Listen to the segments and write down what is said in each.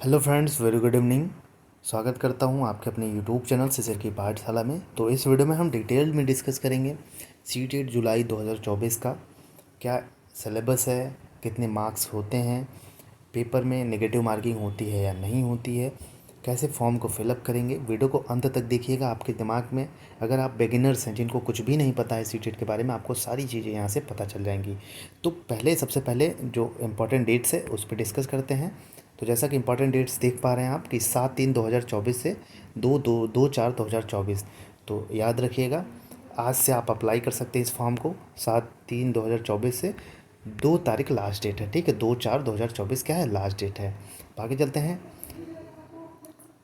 Hello friends, very good evening. स्वागत करता हूं आपके अपने यूट्यूब चैनल सिसर की पाठशाला में। तो इस वीडियो में हम डिटेल में डिस्कस करेंगे सीटेट जुलाई 2024 का क्या सिलेबस है, कितने मार्क्स होते हैं, पेपर में नेगेटिव मार्किंग होती है या नहीं होती है, कैसे फॉर्म को फिलअप करेंगे। वीडियो को अंत तक देखिएगा। आपके दिमाग में अगर आप बिगिनर्स हैं जिनको कुछ भी नहीं पता है सीटेट के बारे में, आपको सारी चीज़ें यहाँ से पता चल जाएंगी। तो सबसे पहले जो इम्पोर्टेंट डेट्स है उस पर डिस्कस करते हैं। तो जैसा कि इंपॉर्टेंट डेट्स देख पा रहे हैं आप कि 7/3/2024 से 2/4/2024। तो याद रखिएगा, आज से आप अप्लाई कर सकते हैं इस फॉर्म को। 7/3/2024 से 2 तारीख लास्ट डेट है। ठीक है, 2/4/2024 क्या है, लास्ट डेट है। आगे चलते हैं।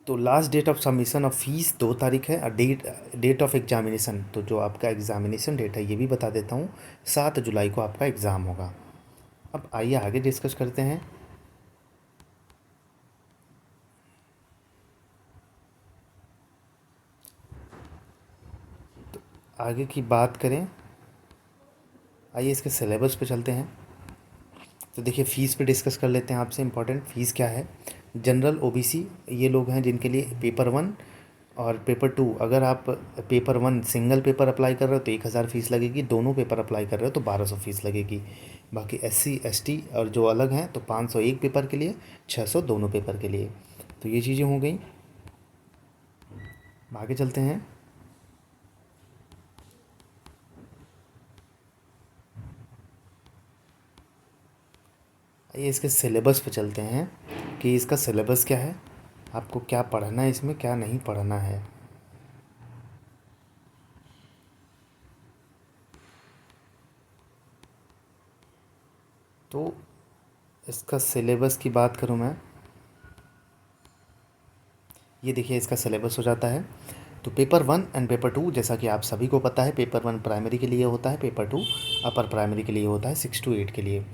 तो last date of submission of fees 2 तारीख है। और डेट ऑफ एग्जामिनेशन, तो जो आपका एग्जामिनेशन डेट है ये भी बता देता हूँ, 7 जुलाई को आपका एग्ज़ाम होगा। अब आइए आगे डिस्कस करते हैं। आगे की बात करें, आइए इसके सिलेबस पे चलते हैं। तो देखिए, फ़ीस पे डिस्कस कर लेते हैं आपसे। इम्पोर्टेंट फ़ीस क्या है। जनरल ओबीसी ये लोग हैं जिनके लिए पेपर 1 और पेपर 2, अगर आप पेपर 1 सिंगल पेपर अप्लाई कर रहे हो तो 1,000 फ़ीस लगेगी। दोनों पेपर अप्लाई कर रहे हो तो 1,200 फ़ीस लगेगी। बाकी SC ST और जो अलग हैं तो 500 एक पेपर के लिए, 600 दोनों पेपर के लिए। तो ये चीज़ें हो गई। आगे चलते हैं। आइए इसके सिलेबस पे चलते हैं कि इसका सिलेबस क्या है, आपको क्या पढ़ना है, इसमें क्या नहीं पढ़ना है। तो इसका सिलेबस की बात करूँ मैं, ये देखिए इसका सिलेबस हो जाता है। तो पेपर 1 एंड पेपर 2, जैसा कि आप सभी को पता है, पेपर 1 प्राइमरी के लिए होता है, पेपर 2 अपर प्राइमरी के लिए होता है, 6 to 8 के लिए।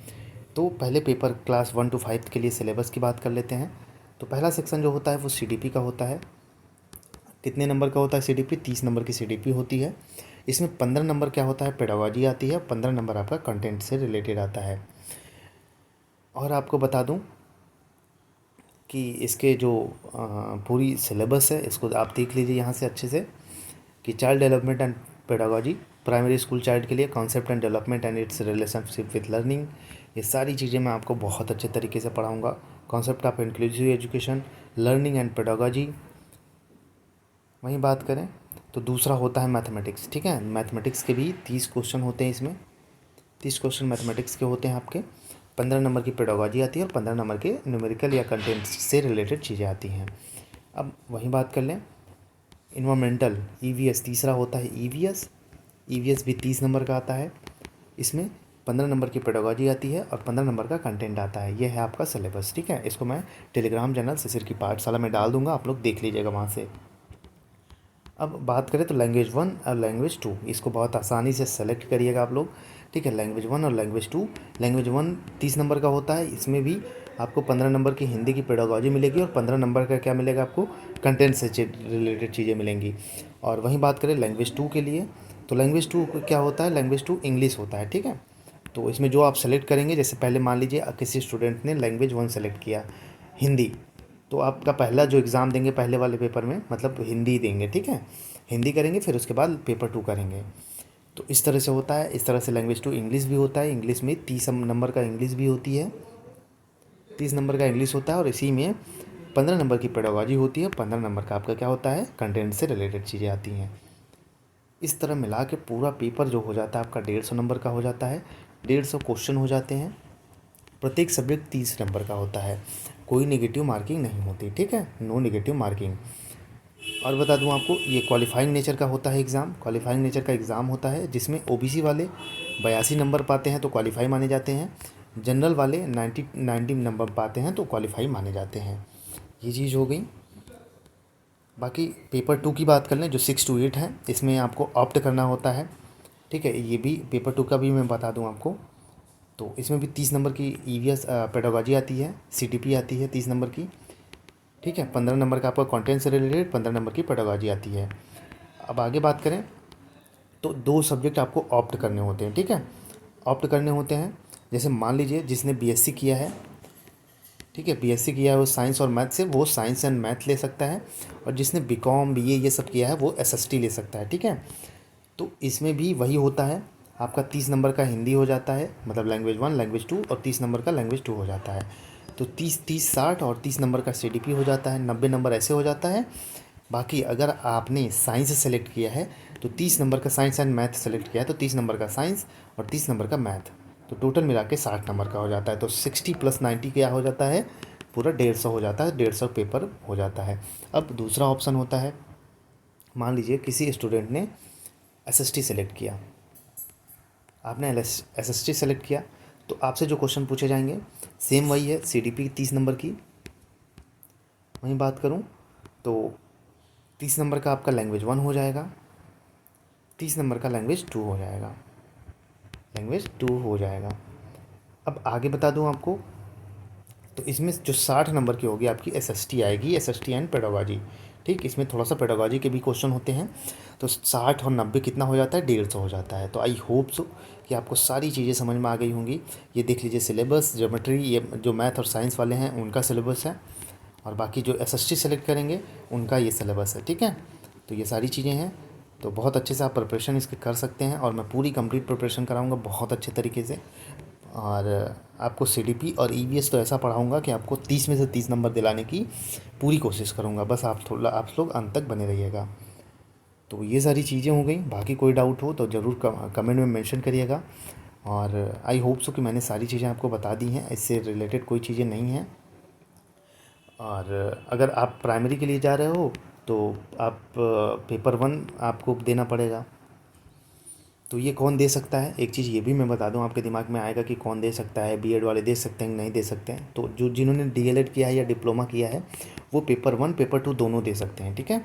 तो पहले पेपर क्लास 1 to 5 के लिए सिलेबस की बात कर लेते हैं। तो पहला सेक्शन जो होता है वो CDP का होता है। कितने नंबर का होता है CDP? 30 नंबर की CDP होती है। इसमें 15 नंबर क्या होता है, पेडागोजी आती है। 15 नंबर आपका कंटेंट से रिलेटेड आता है। और आपको बता दूं कि इसके जो पूरी सिलेबस है इसको आप देख लीजिए यहाँ से अच्छे से, कि child development and pedagogy primary school child के लिए, concept and development and its relationship with learning, ये सारी चीज़ें मैं आपको बहुत अच्छे तरीके से पढ़ाऊँगा। Concept of inclusive education, learning and pedagogy. वहीं बात करें तो दूसरा होता है मैथमेटिक्स। ठीक है, मैथमेटिक्स के भी 30 क्वेश्चन होते हैं इसमें। 30 क्वेश्चन मैथमेटिक्स के होते हैं आपके। 15 नंबर की पेडागोजी आती है और 15 नंबर के न्यूमेरिकल या कंटेंट से रिलेटेड चीज़ें आती हैं। अब वहीं बात कर लें, इन्वायरमेंटल EVS तीसरा होता है। EVS भी 30 नंबर का आता है। इसमें 15 नंबर की पेडागोजी आती है और 15 नंबर का कंटेंट आता है। ये है आपका सिलेबस। ठीक है, इसको मैं टेलीग्राम चैनल सिसिर की पाठशाला में डाल दूंगा, आप लोग देख लीजिएगा वहाँ से। अब बात करें तो लैंग्वेज 1 और लैंग्वेज 2, इसको बहुत आसानी से सेलेक्ट करिएगा आप लोग। ठीक है, लैंग्वेज 1 और लैंग्वेज 2। लैंग्वेज 1 30 नंबर का होता है। इसमें भी आपको 15 नंबर की हिंदी की पेडागोजी मिलेगी और 15 नंबर का क्या मिलेगा आपको, कंटेंट से रिलेटेड चीज़ें मिलेंगी। और वहीं बात करें लैंग्वेज 2 के लिए, तो लैंग्वेज 2 क्या होता है, लैंग्वेज 2 इंग्लिश होता है। ठीक है, तो इसमें जो आप सेलेक्ट करेंगे, जैसे पहले मान लीजिए किसी स्टूडेंट ने लैंग्वेज 1 सेलेक्ट किया, हिंदी, तो आपका पहला जो एग्ज़ाम देंगे पहले वाले पेपर में, मतलब हिंदी देंगे। ठीक है, हिंदी करेंगे, फिर उसके बाद पेपर 2 करेंगे। तो इस तरह से होता है। इस तरह से लैंग्वेज 2 इंग्लिश भी होता है। इंग्लिश में 30 नंबर का इंग्लिश भी होती है, 30 नंबर का इंग्लिश होता है। और इसी में 15 नंबर की पेडागोजी होती है, 15 नंबर का आपका क्या होता है, कंटेंट से रिलेटेड चीज़ें आती हैं। इस तरह मिला के पूरा पेपर जो हो जाता है आपका 150 नंबर का हो जाता है। 150 क्वेश्चन हो जाते हैं। प्रत्येक सब्जेक्ट 30 नंबर का होता है। कोई नेगेटिव मार्किंग नहीं होती। ठीक है, नो नेगेटिव मार्किंग। और बता दूं आपको, ये क्वालिफाइंग नेचर का होता है एग्ज़ाम। क्वालिफाइंग नेचर का एग्ज़ाम होता है जिसमें OBC वाले 82 नंबर पाते हैं तो क्वालिफाई माने जाते हैं। जनरल वाले 90 नंबर पाते हैं तो क्वालिफाई माने जाते हैं। ये चीज़ हो गई। बाकी पेपर 2 की बात कर लें, जो 6 to 8 है, इसमें आपको ऑप्ट करना होता है। ठीक है, ये भी पेपर 2 का भी मैं बता दूं आपको। तो इसमें भी 30 नंबर की EVS पेडागोजी आती है, CTP आती है 30 नंबर की। ठीक है, 15 नंबर का आपका कंटेंट से रिलेटेड, 15 नंबर की पेडागोजी आती है। अब आगे बात करें तो 2 सब्जेक्ट आपको ऑप्ट करने होते हैं। ठीक है, ऑप्ट करने होते हैं। जैसे मान लीजिए जिसने BSc किया है, ठीक है। बीएससी किया है वो साइंस और मैथ से, वो साइंस एंड मैथ ले सकता है। और जिसने बीकॉम बीए ये सब किया है वो एसएसटी ले सकता है। ठीक है। तो इसमें भी वही होता है, आपका 30 नंबर का हिंदी हो जाता है, मतलब लैंग्वेज 1 लैंग्वेज 2, और 30 नंबर का लैंग्वेज 2 हो जाता है। तो 30 30 60 और 30 नंबर का सीडीपी हो जाता है, 90 नंबर ऐसे हो जाता है। बाकी अगर आपने साइंस सेलेक्ट किया है तो 30 नंबर का साइंस एंड मैथ सेलेक्ट किया है तो 30 नंबर का साइंस और 30 नंबर का मैथ, तो टोटल मिला के 60 नंबर का हो जाता है। तो 60 + 90 क्या हो जाता है, पूरा 150 हो जाता है, 150 पेपर हो जाता है। अब दूसरा ऑप्शन होता है, मान लीजिए किसी स्टूडेंट ने एसएसटी सेलेक्ट किया, आपने एसएसटी सेलेक्ट किया, तो आपसे जो क्वेश्चन पूछे जाएंगे सेम वही है, सीडीपी 30 नंबर की। वहीं बात करूं तो 30 नंबर का आपका लैंग्वेज 1 हो जाएगा, 30 नंबर का लैंग्वेज 2 हो जाएगा, लैंग्वेज 2 हो जाएगा। अब आगे बता दूं आपको, तो इसमें जो 60 नंबर की होगी आपकी एसएसटी आएगी, एसएसटी एंड पेडागोजी। ठीक, इसमें थोड़ा सा पेडागोजी के भी क्वेश्चन होते हैं। तो 60 और 90 कितना हो जाता है, 150 हो जाता है। तो आई होप सो कि आपको सारी चीज़ें समझ में आ गई होंगी। ये देख लीजिए सिलेबस, ज्योमेट्री, ये जो मैथ और साइंस वाले हैं उनका सिलेबस है, और बाकी जो एसएसटी सेलेक्ट करेंगे उनका ये सिलेबस है। ठीक है। तो ये सारी चीज़ें हैं, तो बहुत अच्छे से आप प्रिपरेशन इसके कर सकते हैं, और मैं पूरी कंप्लीट प्रिपरेशन कराऊंगा बहुत अच्छे तरीके से। और आपको सीडीपी और ईवीएस तो ऐसा पढ़ाऊंगा कि आपको 30 में से 30 नंबर दिलाने की पूरी कोशिश करूंगा। बस आप लोग अंत तक बने रहिएगा। तो ये सारी चीज़ें हो गई, बाकी कोई डाउट हो तो ज़रूर कमेंट में मेंशन करिएगा। और आई होप सो कि मैंने सारी चीज़ें आपको बता दी हैं, इससे रिलेटेड कोई चीज़ें नहीं हैं। और अगर आप प्राइमरी के लिए जा रहे हो तो आप पेपर 1 आपको देना पड़ेगा। तो ये कौन दे सकता है, एक चीज़ ये भी मैं बता दूं, आपके दिमाग में आएगा कि कौन दे सकता है, बीएड वाले दे सकते हैं नहीं दे सकते हैं। तो जो जिन्होंने डीएलएड किया है या डिप्लोमा किया है वो पेपर 1 पेपर 2 दोनों दे सकते हैं। ठीक है।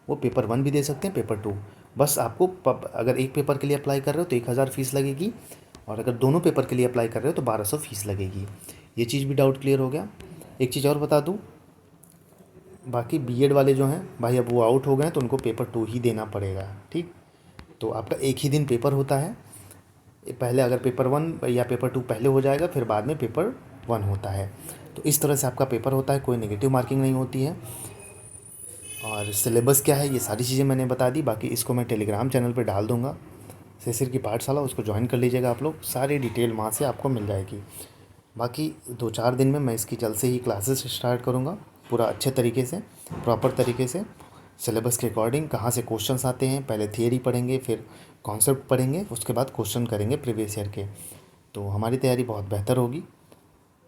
वो पेपर 1 भी दे सकते हैं, पेपर 2। बस आपको अगर एक पेपर के लिए अप्लाई कर रहे हो तो 1000 फीस लगेगी, और अगर दोनों पेपर के लिए अप्लाई कर रहे हो तो 1200 फीस लगेगी। ये चीज़ भी डाउट क्लियर हो गया। एक चीज़ और बता दूँ, बाकी बीएड वाले जो हैं भाई अब वो आउट हो गए हैं तो उनको पेपर 2 ही देना पड़ेगा। ठीक। तो आपका एक ही दिन पेपर होता है, पहले अगर पेपर 1 या पेपर 2 पहले हो जाएगा, फिर बाद में पेपर 1 होता है। तो इस तरह से आपका पेपर होता है, कोई नेगेटिव मार्किंग नहीं होती है। और सिलेबस क्या है ये सारी चीज़ें मैंने बता दी, बाकी इसको मैं टेलीग्राम चैनल पे डाल दूँगा, शिशिर की पाठशाला, उसको ज्वाइन कर लीजिएगा आप लोग, सारी डिटेल वहाँ से आपको मिल जाएगी। बाकी 2-4 दिन में मैं इसकी जल्द से ही क्लासेस स्टार्ट करूँगा, पूरा अच्छे तरीके से, प्रॉपर तरीके से, सिलेबस के अकॉर्डिंग। कहाँ से क्वेश्चंस आते हैं, पहले थियरी पढ़ेंगे, फिर कॉन्सेप्ट पढ़ेंगे, उसके बाद क्वेश्चन करेंगे प्रीवियस ईयर के। तो हमारी तैयारी बहुत बेहतर होगी।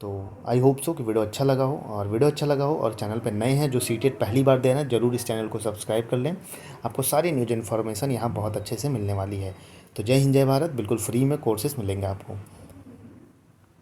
तो आई होप सो कि वीडियो अच्छा लगा हो, और वीडियो अच्छा लगा हो और चैनल पर नए हैं जो सीटेट पहली बार दे रहे हैं, ज़रूर इस चैनल को सब्सक्राइब कर लें। आपको सारी न्यूज़ इन्फॉर्मेशन यहाँ बहुत अच्छे से मिलने वाली है। तो जय हिंद जय भारत, बिल्कुल फ्री में कोर्सेज मिलेंगे आपको।